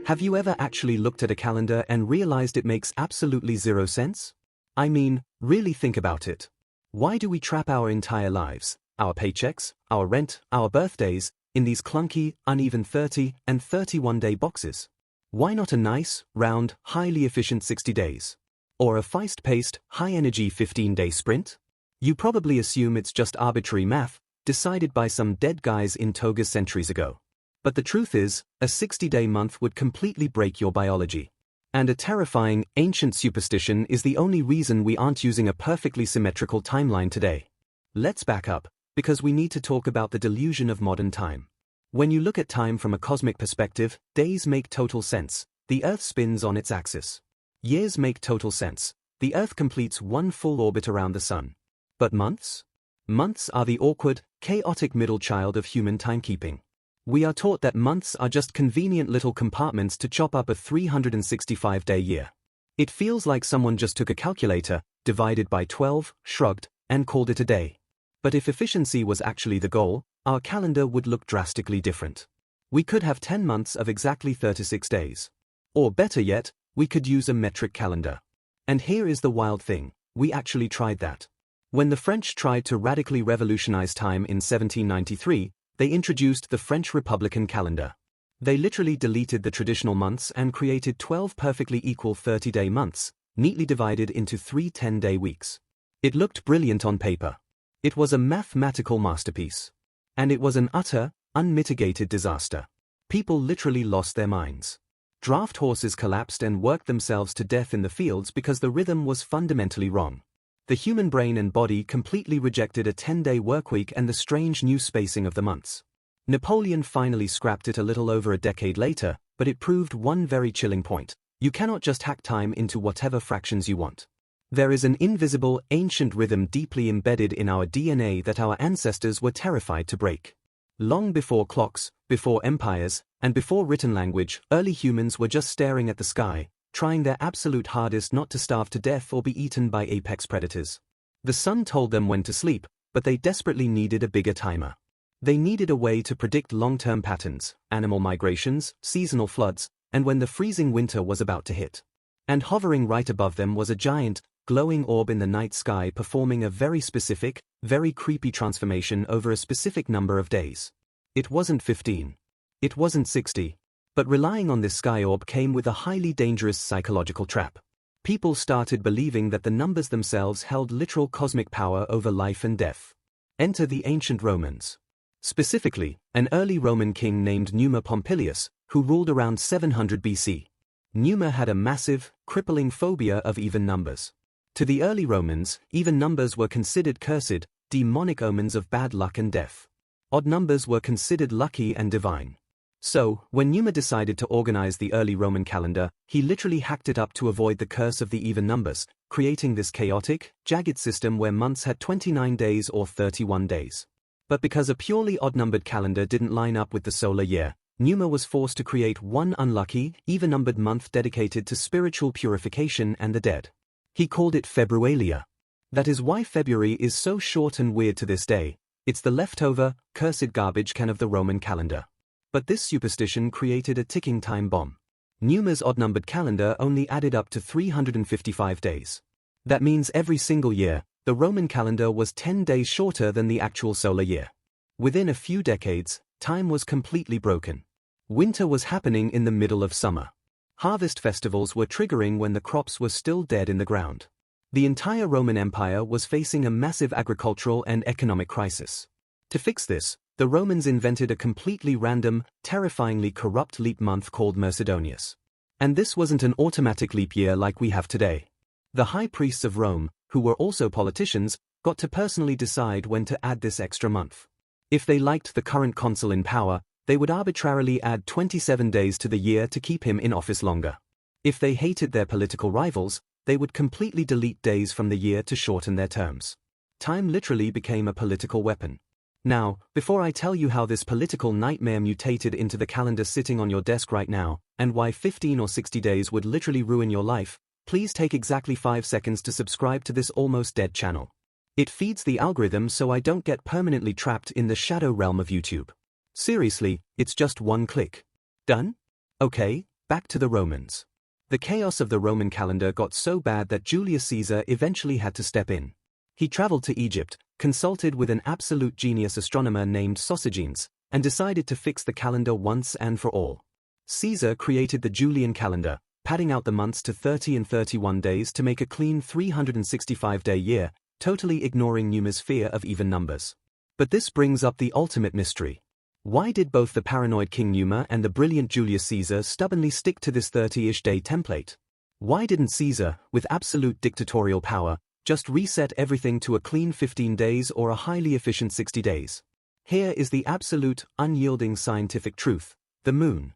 Have you ever actually looked at a calendar and realized it makes absolutely zero sense? I mean, really think about it. Why do we trap our entire lives, our paychecks, our rent, our birthdays, in these clunky, uneven 30 and 31-day boxes? Why not a nice, round, highly efficient 60 days? Or a fast-paced, high-energy 15-day sprint? You probably assume it's just arbitrary math, decided by some dead guys in togas centuries ago. But the truth is, a 60-day month would completely break your biology. And a terrifying, ancient superstition is the only reason we aren't using a perfectly symmetrical timeline today. Let's back up, because we need to talk about the delusion of modern time. When you look at time from a cosmic perspective, days make total sense. The Earth spins on its axis. Years make total sense. The Earth completes one full orbit around the Sun. But months? Months are the awkward, chaotic middle child of human timekeeping. We are taught that months are just convenient little compartments to chop up a 365-day year. It feels like someone just took a calculator, divided by 12, shrugged, and called it a day. But if efficiency was actually the goal, our calendar would look drastically different. We could have 10 months of exactly 36 days. Or better yet, we could use a metric calendar. And here is the wild thing, we actually tried that. When the French tried to radically revolutionize time in 1793, they introduced the French Republican calendar. They literally deleted the traditional months and created 12 perfectly equal 30-day months, neatly divided into 3 10-day weeks. It looked brilliant on paper. It was a mathematical masterpiece. And it was an utter, unmitigated disaster. People literally lost their minds. Draft horses collapsed and worked themselves to death in the fields because the rhythm was fundamentally wrong. The human brain and body completely rejected a 10-day workweek and the strange new spacing of the months. Napoleon finally scrapped it a little over a decade later, but it proved one very chilling point. You cannot just hack time into whatever fractions you want. There is an invisible, ancient rhythm deeply embedded in our DNA that our ancestors were terrified to break. Long before clocks, before empires, and before written language, early humans were just staring at the sky, trying their absolute hardest not to starve to death or be eaten by apex predators. The sun told them when to sleep, but they desperately needed a bigger timer. They needed a way to predict long-term patterns, animal migrations, seasonal floods, and when the freezing winter was about to hit. And hovering right above them was a giant, glowing orb in the night sky performing a very specific, very creepy transformation over a specific number of days. It wasn't 15. It wasn't 60. But relying on this sky orb came with a highly dangerous psychological trap. People started believing that the numbers themselves held literal cosmic power over life and death. Enter the ancient Romans. Specifically, an early Roman king named Numa Pompilius, who ruled around 700 BC. Numa had a massive, crippling phobia of even numbers. To the early Romans, even numbers were considered cursed, demonic omens of bad luck and death. Odd numbers were considered lucky and divine. So, when Numa decided to organize the early Roman calendar, he literally hacked it up to avoid the curse of the even numbers, creating this chaotic, jagged system where months had 29 days or 31 days. But because a purely odd-numbered calendar didn't line up with the solar year, Numa was forced to create one unlucky, even-numbered month dedicated to spiritual purification and the dead. He called it Februalia. That is why February is so short and weird to this day. It's the leftover, cursed garbage can of the Roman calendar. But this superstition created a ticking time bomb. Numa's odd-numbered calendar only added up to 355 days. That means every single year, the Roman calendar was 10 days shorter than the actual solar year. Within a few decades, time was completely broken. Winter was happening in the middle of summer. Harvest festivals were triggering when the crops were still dead in the ground. The entire Roman Empire was facing a massive agricultural and economic crisis. To fix this, the Romans invented a completely random, terrifyingly corrupt leap month called Mercedonius. And this wasn't an automatic leap year like we have today. The high priests of Rome, who were also politicians, got to personally decide when to add this extra month. If they liked the current consul in power, they would arbitrarily add 27 days to the year to keep him in office longer. If they hated their political rivals, they would completely delete days from the year to shorten their terms. Time literally became a political weapon. Now, before I tell you how this political nightmare mutated into the calendar sitting on your desk right now, and why 15 or 60 days would literally ruin your life, please take exactly 5 seconds to subscribe to this almost dead channel. It feeds the algorithm so I don't get permanently trapped in the shadow realm of YouTube. Seriously, it's just one click. Done? Okay, back to the Romans. The chaos of the Roman calendar got so bad that Julius Caesar eventually had to step in. He traveled to Egypt, consulted with an absolute genius astronomer named Sosigenes, and decided to fix the calendar once and for all. Caesar created the Julian calendar, padding out the months to 30 and 31 days to make a clean 365-day year, totally ignoring Numa's fear of even numbers. But this brings up the ultimate mystery. Why did both the paranoid King Numa and the brilliant Julius Caesar stubbornly stick to this 30-ish day template? Why didn't Caesar, with absolute dictatorial power, just reset everything to a clean 15 days or a highly efficient 60 days? Here is the absolute, unyielding scientific truth: the moon.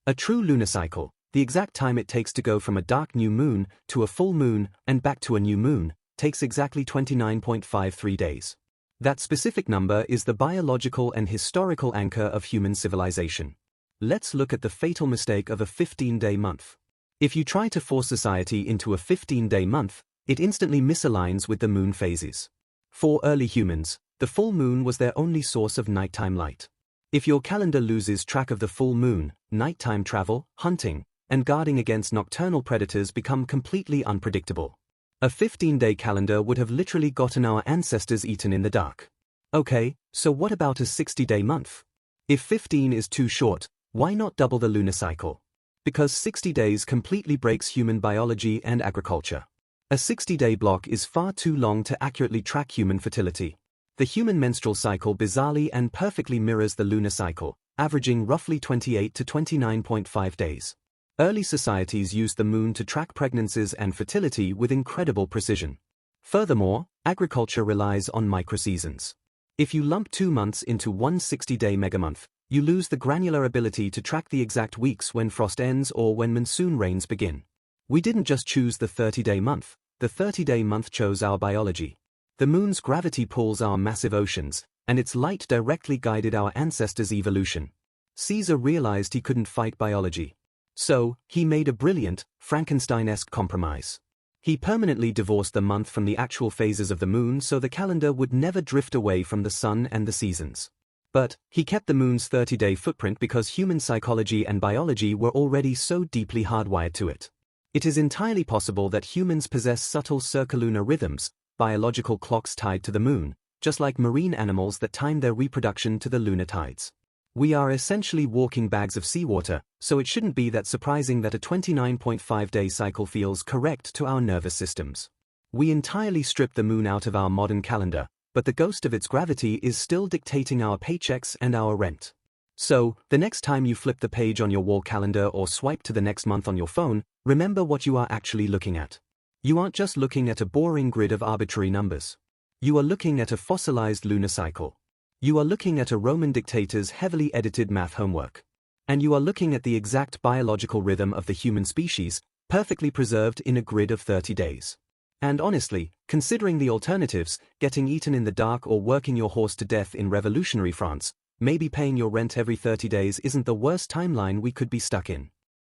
A true lunar cycle, the exact time it takes to go from a dark new moon to a full moon and back to a new moon, takes exactly 29.53 days. That specific number is the biological and historical anchor of human civilization. Let's look at the fatal mistake of a 15-day month. If you try to force society into a 15-day month, it instantly misaligns with the moon phases. For early humans, the full moon was their only source of nighttime light. If your calendar loses track of the full moon, nighttime travel, hunting, and guarding against nocturnal predators become completely unpredictable. A 15-day calendar would have literally gotten our ancestors eaten in the dark. Okay, so what about a 60-day month? If 15 is too short, why not double the lunar cycle? Because 60 days completely breaks human biology and agriculture. A 60-day block is far too long to accurately track human fertility. The human menstrual cycle bizarrely and perfectly mirrors the lunar cycle, averaging roughly 28 to 29.5 days. Early societies used the moon to track pregnancies and fertility with incredible precision. Furthermore, agriculture relies on microseasons. If you lump 2 months into one 60-day megamonth, you lose the granular ability to track the exact weeks when frost ends or when monsoon rains begin. We didn't just choose the 30-day month, the 30-day month chose our biology. The moon's gravity pulls our massive oceans, and its light directly guided our ancestors' evolution. Caesar realized he couldn't fight biology. So, he made a brilliant, Frankenstein-esque compromise. He permanently divorced the month from the actual phases of the moon so the calendar would never drift away from the sun and the seasons. But, he kept the moon's 30-day footprint because human psychology and biology were already so deeply hardwired to it. It is entirely possible that humans possess subtle circulunar rhythms, biological clocks tied to the moon, just like marine animals that time their reproduction to the lunar tides. We are essentially walking bags of seawater, so it shouldn't be that surprising that a 29.5-day cycle feels correct to our nervous systems. We entirely stripped the moon out of our modern calendar, but the ghost of its gravity is still dictating our paychecks and our rent. So, the next time you flip the page on your wall calendar or swipe to the next month on your phone, remember what you are actually looking at. You aren't just looking at a boring grid of arbitrary numbers. You are looking at a fossilized lunar cycle. You are looking at a Roman dictator's heavily edited math homework. And you are looking at the exact biological rhythm of the human species, perfectly preserved in a grid of 30 days. And honestly, considering the alternatives, getting eaten in the dark or working your horse to death in revolutionary France, maybe paying your rent every 30 days isn't the worst timeline we could be stuck in.